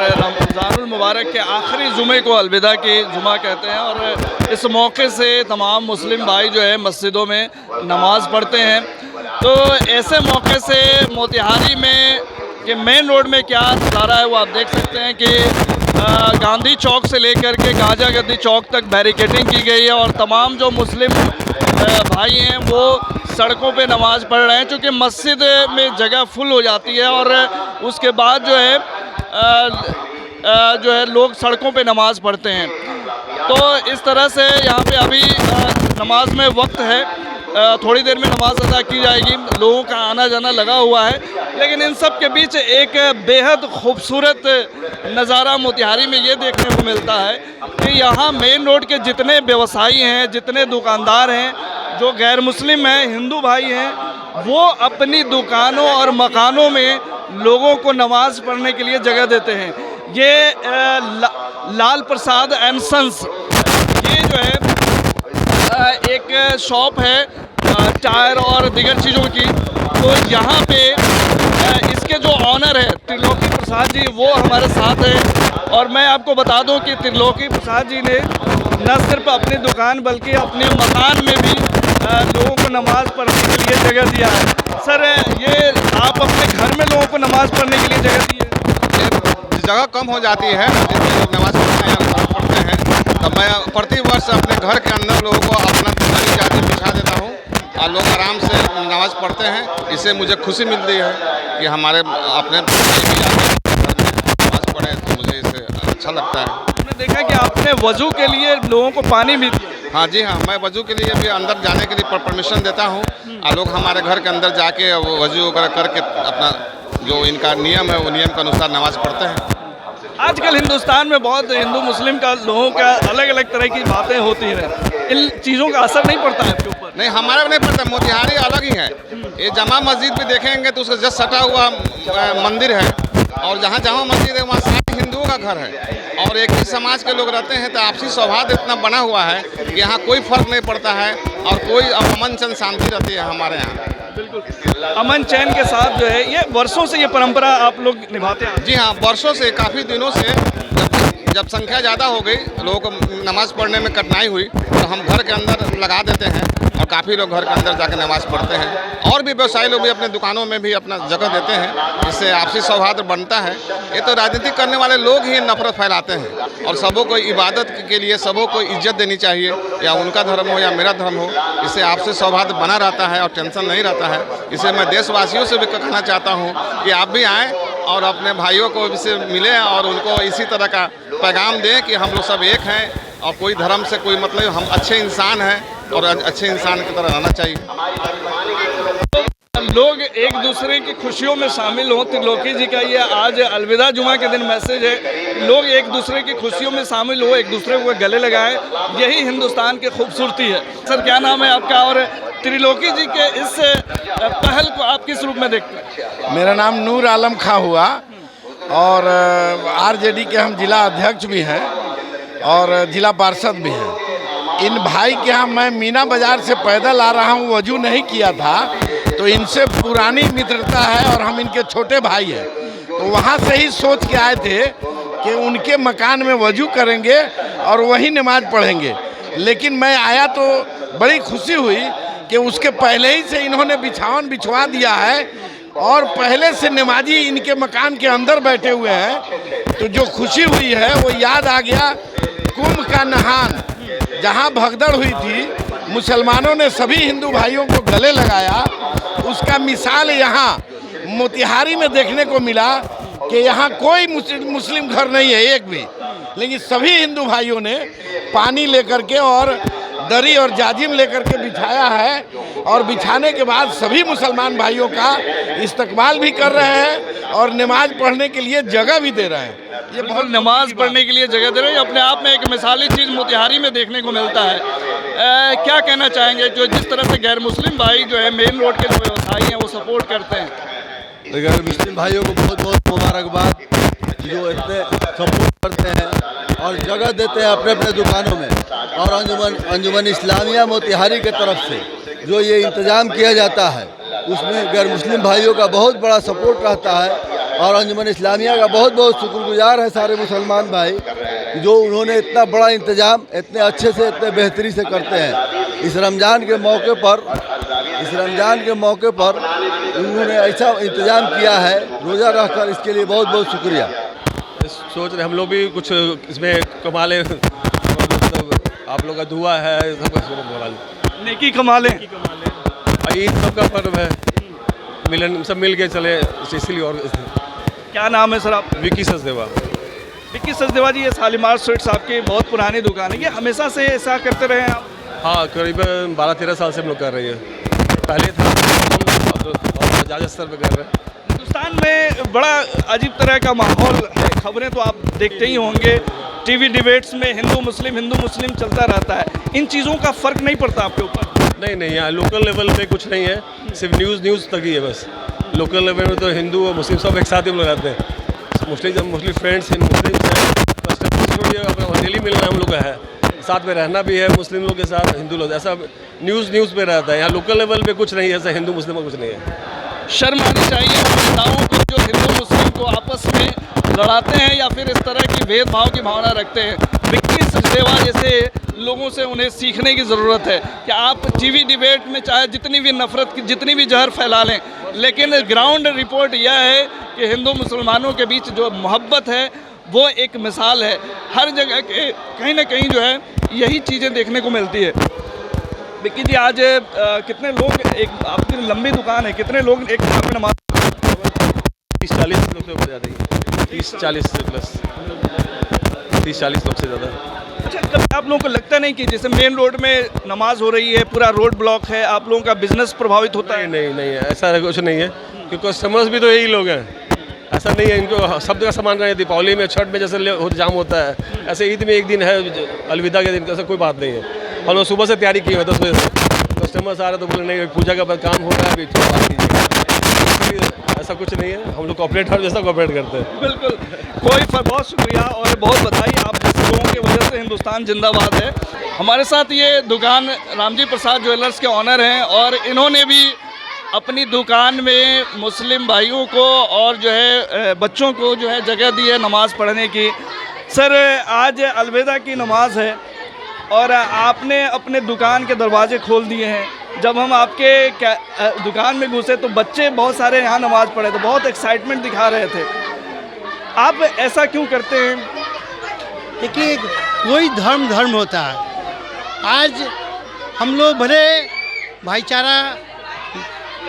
रमज़ानुल मुबारक के आखिरी जुमे को अलविदा की जुमा कहते हैं और इस मौके से तमाम मुस्लिम भाई जो है मस्जिदों में नमाज़ पढ़ते हैं। तो ऐसे मौके से मोतिहारी में कि मेन रोड में क्या नज़ारा है वो आप देख सकते हैं कि गांधी चौक से लेकर के गाजा गद्दी चौक तक बैरिकेडिंग की गई है और तमाम जो मुस्लिम भाई हैं वो सड़कों पे नमाज़ पढ़ रहे हैं, क्योंकि मस्जिद में जगह फुल हो जाती है और उसके बाद जो है लोग सड़कों पे नमाज़ पढ़ते हैं। तो इस तरह से यहाँ पे अभी नमाज में वक्त है, थोड़ी देर में नमाज अदा की जाएगी, लोगों का आना जाना लगा हुआ है। लेकिन इन सब के बीच एक बेहद खूबसूरत नज़ारा मोतिहारी में ये देखने को मिलता है कि यहाँ मेन रोड के जितने व्यवसायी हैं, जितने दुकानदार हैं, जो गैर मुस्लिम हैं, हिंदू भाई हैं, वो अपनी दुकानों और मकानों में लोगों को नमाज पढ़ने के लिए जगह देते हैं। ये लाल प्रसाद एंड सन्स ये जो है एक शॉप है टायर और दीगर चीज़ों की। तो यहाँ पे इसके जो ऑनर है त्रिलोकी प्रसाद जी वो हमारे साथ हैं और मैं आपको बता दूं कि त्रिलोकी प्रसाद जी ने न सिर्फ अपनी दुकान बल्कि अपने मकान में भी लोगों को नमाज़ पढ़ने के लिए जगह दिया है। सर, ये आप अपने घर में लोगों को नमाज़ पढ़ने के लिए जगह दी है? जगह कम हो जाती है जिसमें लोग नमाज़ पढ़ते हैं, तब मैं प्रति वर्ष अपने घर के अंदर लोगों को अपना पुरानी चादर बिछा देता हूँ और लोग आराम से नमाज़ पढ़ते हैं। इससे मुझे खुशी मिलती है कि हमारे अपने नमाज़ पढ़े, तो मुझे इससे अच्छा लगता है। हमने देखा कि आपने वज़ू के लिए लोगों को पानी भी दिया। हाँ जी हाँ, मैं वज़ू के लिए भी अंदर जाने के लिए परमिशन देता हूँ और लोग हमारे घर के अंदर जाके वज़ू वगैरह करके अपना जो इनका नियम है वो नियम के अनुसार नमाज़ पढ़ते हैं। आजकल हिंदुस्तान में बहुत हिंदू मुस्लिम का लोगों का अलग अलग तरह की बातें होती हैं, इन चीज़ों का असर नहीं पड़ता है आपके ऊपर? नहीं, हमारे नहीं पड़ता। मोतिहारी अलग ही है। ये जामा मस्जिद भी देखेंगे तो उसका जस्ट सटा हुआ मंदिर है और जहाँ जामा मस्जिद है वहाँ सारे हिंदुओं का घर है और एक ही समाज के लोग रहते हैं। तो आपसी सौहार्द इतना बना हुआ है कि यहाँ कोई फर्क नहीं पड़ता है और कोई अमन चैन शांति रहती है हमारे यहाँ। बिल्कुल अमन चैन के साथ जो है ये वर्षों से ये परंपरा आप लोग निभाते हैं? जी हाँ, वर्षों से, काफ़ी दिनों से। जब संख्या ज़्यादा हो गई, लोगों को नमाज़ पढ़ने में कठिनाई हुई, तो हम घर के अंदर लगा देते हैं और काफ़ी लोग घर के अंदर जाकर नमाज़ पढ़ते हैं। और भी व्यवसायी लोग भी अपने दुकानों में भी अपना जगह देते हैं, इससे आपसी सौहार्द बनता है। ये तो राजनीति करने वाले लोग ही नफरत फैलाते हैं और सबों को इबादत के लिए सबों को इज्जत देनी चाहिए, या उनका धर्म हो या मेरा धर्म हो। इससे आपसी सौहार्द बना रहता है और टेंशन नहीं रहता है। इसे मैं देशवासियों से भी कहना चाहता हूँ कि आप भी आएँ और अपने भाइयों को इससे मिलें और उनको इसी तरह का पैगाम दें कि हम लोग सब एक हैं और कोई धर्म से कोई मतलब, हम अच्छे इंसान हैं और अच्छे इंसान की तरह रहना चाहिए। लोग एक दूसरे की खुशियों में शामिल हों, त्रिलोकी जी का ये आज अलविदा जुमा के दिन मैसेज है। लोग एक दूसरे की खुशियों में शामिल हो, एक दूसरे को गले लगाएं, यही हिंदुस्तान की खूबसूरती है। सर, क्या नाम है आपका और त्रिलोकी जी के इस पहल को आप किस रूप में देखते हैं? मेरा नाम नूर आलम खां हुआ और आरजेडी के हम जिला अध्यक्ष भी हैं और जिला पार्षद भी हैं। इन भाई के यहाँ मैं मीना बाज़ार से पैदल आ रहा हूँ, वजू नहीं किया था, तो इनसे पुरानी मित्रता है और हम इनके छोटे भाई हैं। तो वहाँ से ही सोच के आए थे कि उनके मकान में वजू करेंगे और वहीं नमाज पढ़ेंगे। लेकिन मैं आया तो बड़ी खुशी हुई कि उसके पहले ही से इन्होंने बिछावन बिछवा दिया है और पहले से नमाजी इनके मकान के अंदर बैठे हुए हैं। तो जो खुशी हुई है वो याद आ गया कुंभ का नहान, जहाँ भगदड़ हुई थी, मुसलमानों ने सभी हिंदू भाइयों को गले लगाया। उसका मिसाल यहाँ मोतिहारी में देखने को मिला कि यहाँ कोई मुस्लिम घर नहीं है एक भी, लेकिन सभी हिंदू भाइयों ने पानी लेकर के और दरी और जाजिम लेकर के बिछाया है और बिछाने के बाद सभी मुसलमान भाइयों का इस्तकबाल भी कर रहे हैं और नमाज पढ़ने के लिए जगह भी दे रहे हैं। ये बहुत नमाज पढ़ने के लिए जगह दे रहे हैं, अपने आप में एक मिसाली चीज़ मोतिहारी में देखने को मिलता है। क्या कहना चाहेंगे जो जिस तरह से गैर मुस्लिम भाई जो है मेन रोड के जो व्यवसायी हैं वो सपोर्ट करते हैं? तो गैर मुस्लिम भाइयों को बहुत बहुत मुबारकबाद, जो इतने सपोर्ट करते हैं और जगह देते हैं अपने अपने दुकानों में। और अंजुमन इस्लामिया मोतिहारी के तरफ से जो ये इंतज़ाम किया जाता है उसमें गैर मुस्लिम भाइयों का बहुत बड़ा सपोर्ट रहता है और अंजुमन इस्लामिया का बहुत बहुत शुक्रगुजार है सारे मुसलमान भाई जो उन्होंने इतना बड़ा इंतज़ाम इतने अच्छे से इतने बेहतरी से करते हैं। इस रमज़ान के मौके पर उन्होंने ऐसा इंतज़ाम किया है रोज़ा रखकर, इसके लिए बहुत बहुत शुक्रिया। सोच रहे हम लोग भी कुछ इसमें कमा लें, मतलब आप लोग का दुआ है, सब नेकी कमा लें। ईद सबका पर्व है, मिलन सब मिल के चले, इसलिए। और क्या नाम है सर आप? विक्की सचदेवा। विक्की सचदेवा जी, ये शालीमार स्वीट्स आपकी बहुत पुरानी दुकान है, ये हमेशा से ऐसा करते रहे हैं आप? हाँ, करीबन 12-13 साल से हम लोग कर रहे हैं। पहले था और ज़्यादा स्तर पे कर रहे हैं। हिंदुस्तान में बड़ा अजीब तरह का माहौल है, खबरें तो आप देखते ही होंगे, टीवी डिबेट्स में हिंदू मुस्लिम चलता रहता है। इन चीज़ों का फ़र्क नहीं पड़ता आपके ऊपर? नहीं, यहाँ लोकल लेवल पे कुछ नहीं है, सिर्फ न्यूज़ तक ही है बस। लोकल लेवल में तो हिंदू और मुस्लिम सब एक साथ ही हम लोग रहते हैं। मुस्लिम फ्रेंड्स इन मुस्लिम हैं, अपना डेली मिलना हम लोग का है, साथ में रहना भी है मुस्लिम लोग के साथ, हिंदू लोग, ऐसा न्यूज़ पे रहता है। यहाँ लोकल लेवल पे कुछ नहीं है, ऐसा हिंदू मुस्लिम का कुछ नहीं है। शर्म आनी चाहिए उन नेताओं को जो हिंदू मुस्लिम को आपस में लड़ाते हैं या फिर इस तरह की भेदभाव की भावना रखते हैं। विक्की सचदेवा जैसे लोगों से उन्हें सीखने की ज़रूरत है कि आप टीवी डिबेट में चाहे जितनी भी नफरत की जितनी भी जहर फैला लें, लेकिन ग्राउंड रिपोर्ट यह है कि हिंदू मुसलमानों के बीच जो मोहब्बत है वो एक मिसाल है। हर जगह के कहीं ना कहीं जो है यही चीज़ें देखने को मिलती है। विक्की जी, आज कितने लोग, एक आपकी लंबी दुकान है, कितने लोग एक यहाँ पे नमाज? 30-40 लोग से ज़्यादा ही, 30-40 से प्लस, 30-40 लोग से ज़्यादा। अच्छा, कभी आप लोगों को लगता नहीं कि जैसे मेन रोड में नमाज हो रही है, पूरा रोड ब्लॉक है, आप लोगों का बिजनेस प्रभावित होता है? नहीं, ऐसा कुछ नहीं है, क्योंकि कस्टमर्स भी तो यही लोग हैं। ऐसा नहीं है, इनको सब जगह सामान रहे। दीपावली में, छठ में जैसे जाम होता है, ऐसे ईद में एक दिन है, अलविदा के दिन, ऐसा कोई बात नहीं है। हम लोग सुबह से तैयारी की है 10 बजे से, कस्टमर्स आ रहे तो बोले नहीं पूजा का काम हो रहा है, अभी बात कीजिए। ऐसा कुछ नहीं है, हम लोग कॉपरेट हर जैसा कॉपरेट करते हैं। बिल्कुल, बहुत शुक्रिया और बहुत बधाई, आप जैसे लोगों की वजह से हिंदुस्तान जिंदाबाद है। हमारे साथ ये दुकान रामजी प्रसाद ज्वेलर्स के ऑनर हैं और इन्होंने भी अपनी दुकान में मुस्लिम भाइयों को और जो है बच्चों को जो है जगह दी है नमाज़ पढ़ने की। सर, आज अलविदा की नमाज है और आपने अपने दुकान के दरवाजे खोल दिए हैं। जब हम आपके दुकान में घुसे तो बच्चे बहुत सारे यहाँ नमाज़ पढ़े थे, बहुत एक्साइटमेंट दिखा रहे थे। आप ऐसा क्यों करते हैं? देखिए, कोई धर्म होता है। आज हम लोग भले भाईचारा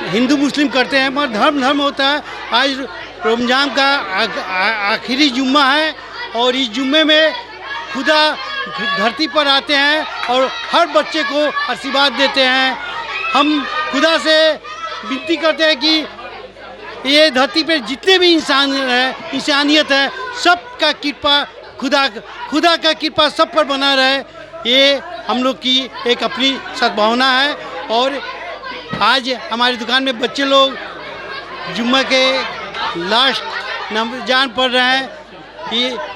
हिंदू मुस्लिम करते हैं, मगर धर्म होता है। आज रमज़ान का आखिरी जुम्मा है और इस जुम्मे में खुदा धरती पर आते हैं और हर बच्चे को आशीर्वाद देते हैं। हम खुदा से विनती करते हैं कि ये धरती पे जितने भी इंसान हैं, इंसानियत है, सबका कृपा खुदा का कृपा सब पर बना रहे। ये हम लोग की एक अपनी सद्भावना है। और आज हमारी दुकान में बच्चे लोग जुम्मा के लास्ट रमज़ान पढ़ रहे हैं।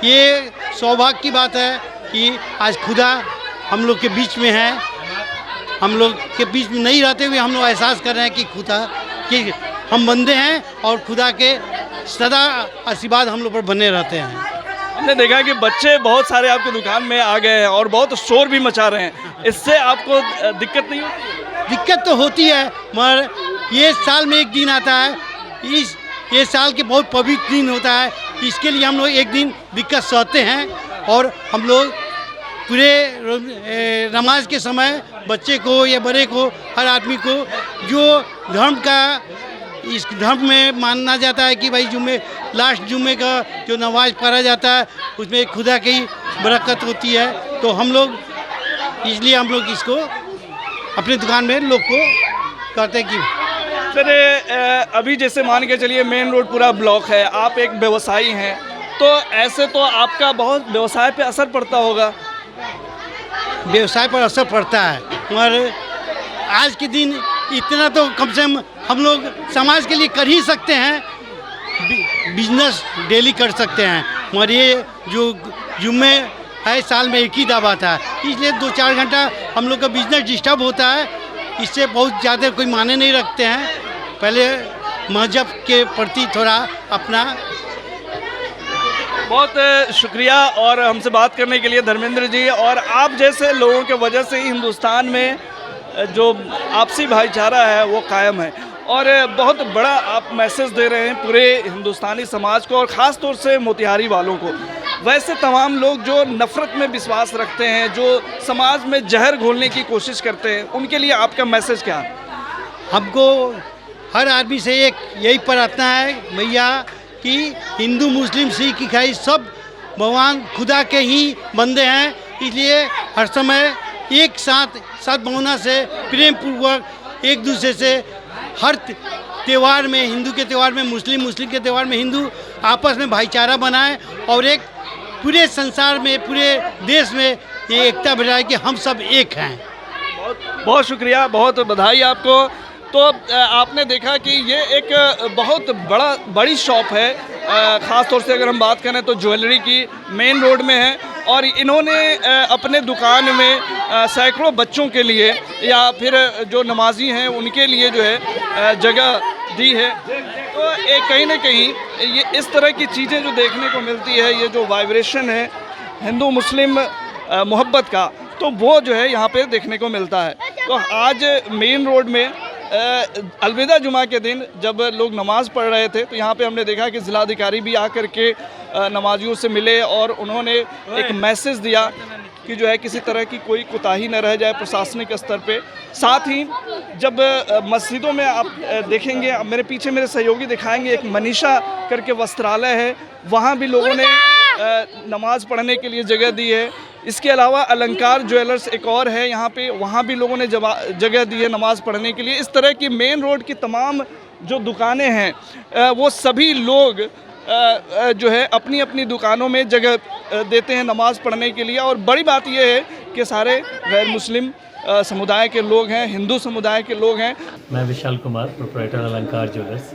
ये सौभाग्य की बात है कि आज खुदा हम लोग के बीच में है। हम लोग के बीच में नहीं रहते हुए हम लोग एहसास कर रहे हैं कि खुदा कि हम बंदे हैं और खुदा के सदा आशीर्वाद हम लोग पर बने रहते हैं। हमने देखा कि बच्चे बहुत सारे आपकी दुकान में आ गए हैं और बहुत शोर भी मचा रहे हैं, इससे आपको दिक्कत नहीं होती? दिक्कत तो होती है, मगर ये साल में एक दिन आता है, ये साल के बहुत पवित्र दिन होता है, इसके लिए हम लोग एक दिन दिक्कत सहते हैं। और हम लोग पूरे नमाज के समय बच्चे को या बड़े को, हर आदमी को जो धर्म का इस धर्म में मानना जाता है कि भाई लास्ट जुम्मे का जो नमाज पढ़ा जाता है उसमें खुदा की बरकत होती है, तो हम लोग इसलिए हम लोग इसको अपनी दुकान में लोग को कहते हैं कि सर, अभी जैसे मान के चलिए मेन रोड पूरा ब्लॉक है, आप एक व्यवसायी हैं, तो ऐसे तो आपका बहुत व्यवसाय पे असर पड़ता होगा। व्यवसाय पर असर पड़ता है, मगर आज के दिन इतना तो कम से कम हम लोग समाज के लिए कर ही सकते हैं, बिजनेस डेली कर सकते हैं। मगर ये जो जुम्मे है साल में एक ही दफ़ा आता है, इसलिए 2-4 घंटा हम लोग का बिजनेस डिस्टर्ब होता है। इससे बहुत ज़्यादा कोई माने नहीं रखते हैं। पहले मजहब के प्रति थोड़ा अपना बहुत शुक्रिया और हमसे बात करने के लिए धर्मेंद्र जी। और आप जैसे लोगों के वजह से ही हिंदुस्तान में जो आपसी भाईचारा है वो कायम है और बहुत बड़ा आप मैसेज दे रहे हैं पूरे हिंदुस्तानी समाज को और ख़ास तौर से मोतिहारी वालों को। वैसे तमाम लोग जो नफ़रत में विश्वास रखते हैं, जो समाज में जहर घोलने की कोशिश करते हैं, उनके लिए आपका मैसेज क्या है? हमको हर आदमी से एक यही प्रार्थना है भैया कि हिंदू मुस्लिम सिख ईसाई सब भगवान खुदा के ही बंदे हैं, इसलिए हर समय एक साथ सद्भावना से प्रेम पूर्वक एक दूसरे से हर त्यौहार में, हिंदू के त्यौहार में मुस्लिम, मुस्लिम के त्यौहार में हिंदू आपस में भाईचारा बनाए और एक पूरे संसार में, पूरे देश में ये एकता बढ़ाए कि हम सब एक हैं। बहुत शुक्रिया, बहुत बधाई आपको। तो आपने देखा कि ये एक बहुत बड़ी शॉप है, ख़ास तौर से अगर हम बात करें तो ज्वेलरी की, मेन रोड में है और इन्होंने अपने दुकान में सैकड़ों बच्चों के लिए या फिर जो नमाजी हैं उनके लिए जो है जगह दी है। तो एक कहीं ना कहीं ये इस तरह की चीज़ें जो देखने को मिलती है, ये जो वाइब्रेशन है हिंदू मुस्लिम मोहब्बत का, तो वो जो है यहाँ पे देखने को मिलता है। तो आज मेन रोड में अलविदा जुमा के दिन जब लोग नमाज़ पढ़ रहे थे तो यहाँ पे हमने देखा कि ज़िलाधिकारी भी आकर के नमाजियों से मिले और उन्होंने एक मैसेज दिया कि जो है किसी तरह की कोई कोताही न रह जाए प्रशासनिक स्तर पे। साथ ही जब मस्जिदों में आप देखेंगे, अब मेरे पीछे मेरे सहयोगी दिखाएंगे, एक मनीषा करके वस्त्रालय है, वहाँ भी लोगों ने नमाज़ पढ़ने के लिए जगह दी है। इसके अलावा अलंकार ज्वेलर्स एक और है यहाँ पे, वहाँ भी लोगों ने जगह दी है नमाज़ पढ़ने के लिए। इस तरह की मेन रोड की तमाम जो दुकानें हैं वो सभी लोग जो है अपनी अपनी दुकानों में जगह देते हैं नमाज़ पढ़ने के लिए। और बड़ी बात यह है कि सारे गैर मुस्लिम समुदाय के लोग हैं, हिंदू समुदाय के लोग हैं। मैं विशाल कुमार, प्रोप्राइटर अलंकार ज्वेलर्स।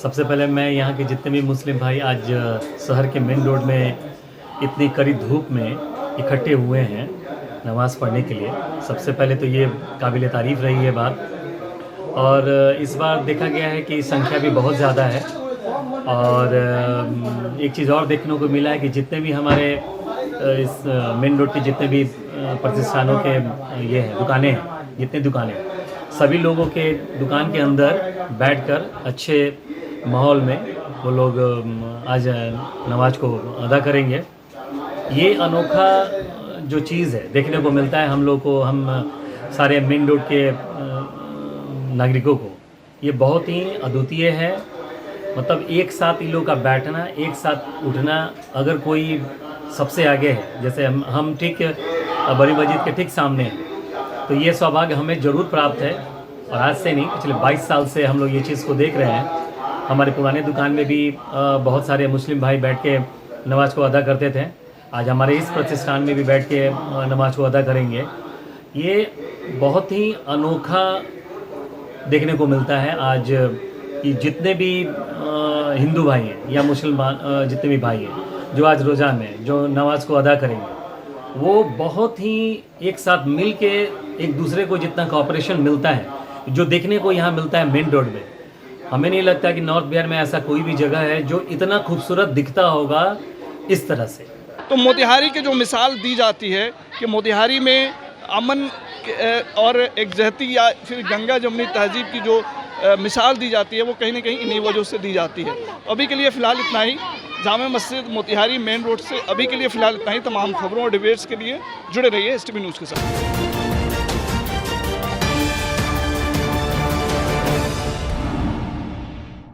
सबसे पहले मैं यहाँ के जितने भी मुस्लिम भाई आज शहर के मेन रोड में इतनी कड़ी धूप में इकट्ठे हुए हैं नमाज़ पढ़ने के लिए, सबसे पहले तो ये काबिल तारीफ़ रही है बात। और इस बार देखा गया है कि संख्या भी बहुत ज़्यादा है। और एक चीज़ और देखने को मिला है कि जितने भी हमारे इस मेन रोड के जितने भी प्रतिष्ठानों के ये हैं दुकानें हैं, जितने दुकानें, सभी लोगों के दुकान के अंदर बैठकर अच्छे माहौल में वो लोग आज नमाज को अदा करेंगे। ये अनोखा जो चीज़ है देखने को मिलता है हम लोग को, हम सारे मेन रोड के नागरिकों को, ये बहुत ही अद्वितीय है। मतलब एक साथ इन लोगों का बैठना, एक साथ उठना, अगर कोई सबसे आगे है, जैसे हम ठीक बड़ी मस्जिद के ठीक सामने हैं, तो ये सौभाग्य हमें ज़रूर प्राप्त है। और आज से नहीं, पिछले 22 साल से हम लोग ये चीज़ को देख रहे हैं। हमारे पुराने दुकान में भी बहुत सारे मुस्लिम भाई बैठ के नमाज को अदा करते थे, आज हमारे इस प्रतिष्ठान में भी बैठ के नमाज को अदा करेंगे। ये बहुत ही अनोखा देखने को मिलता है आज कि जितने भी हिंदू भाई हैं या मुसलमान जितने भी भाई हैं जो आज रोज़ा में जो नमाज को अदा करेंगे, वो बहुत ही एक साथ मिल के एक दूसरे को जितना कोऑपरेशन मिलता है, जो देखने को यहाँ मिलता है मेन रोड में, हमें नहीं लगता कि नॉर्थ बिहार में ऐसा कोई भी जगह है जो इतना खूबसूरत दिखता होगा इस तरह से। तो मोतिहारी की जो मिसाल दी जाती है कि मोतिहारी में अमन और एकजहती या फिर गंगा जमुनी तहजीब की जो मिसाल दी जाती है, वो कहीं ना कहीं इन्हीं वजहों से दी जाती है। अभी के लिए फ़िलहाल इतना ही। जामा मस्जिद मोतिहारी मेन रोड से अभी के लिए फ़िलहाल इतना ही। तमाम खबरों और डिबेट्स के लिए जुड़े रहिए STV न्यूज़ के साथ।